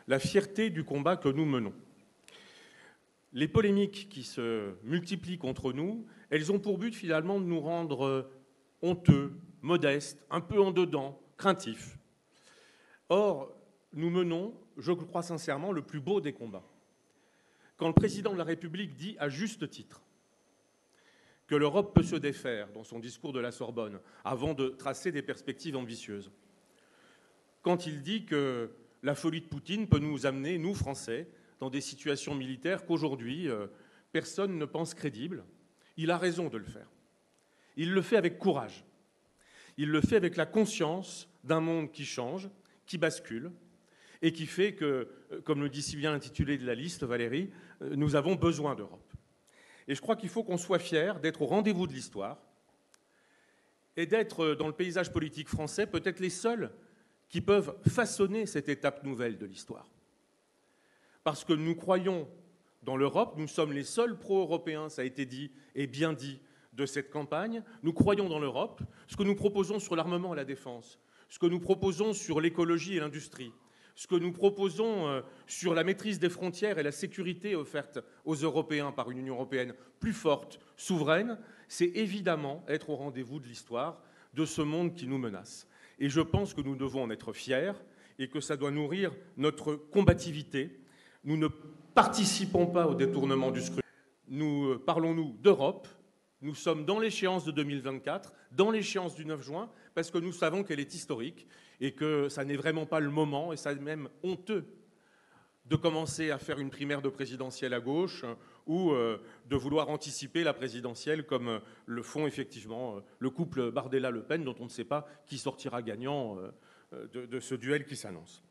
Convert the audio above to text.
la fierté du combat que nous menons. Les polémiques qui se multiplient contre nous, elles ont pour but finalement de nous rendre honteux, modestes, un peu en dedans, craintifs. Or, nous menons, je crois sincèrement, le plus beau des combats. Quand le président de la République dit à juste titre que l'Europe peut se défaire dans son discours de la Sorbonne avant de tracer des perspectives ambitieuses, quand il dit que la folie de Poutine peut nous amener, nous Français, dans des situations militaires qu'aujourd'hui personne ne pense crédibles, il a raison de le faire. Il le fait avec courage. Il le fait avec la conscience d'un monde qui change, qui bascule, et qui fait que, comme le dit si bien l'intitulé de la liste, Valérie, nous avons besoin d'Europe. Et je crois qu'il faut qu'on soit fiers d'être au rendez-vous de l'histoire et d'être, dans le paysage politique français, peut-être les seuls qui peuvent façonner cette étape nouvelle de l'histoire. Parce que nous croyons dans l'Europe, nous sommes les seuls pro-européens, ça a été dit et bien dit, de cette campagne. Nous croyons dans l'Europe. Ce que nous proposons sur l'armement et la défense, ce que nous proposons sur l'écologie et l'industrie, ce que nous proposons sur la maîtrise des frontières et la sécurité offerte aux Européens par une Union européenne plus forte, souveraine, c'est évidemment être au rendez-vous de l'histoire de ce monde qui nous menace. Et je pense que nous devons en être fiers et que ça doit nourrir notre combativité. Nous ne participons pas au détournement du scrutin. Nous parlons-nous d'Europe. Nous sommes dans l'échéance de 2024, dans l'échéance du 9 juin, parce que nous savons qu'elle est historique et que ça n'est vraiment pas le moment, et ça est même honteux, de commencer à faire une primaire de présidentielle à gauche ou de vouloir anticiper la présidentielle comme le font effectivement le couple Bardella-Le Pen, dont on ne sait pas qui sortira gagnant de ce duel qui s'annonce.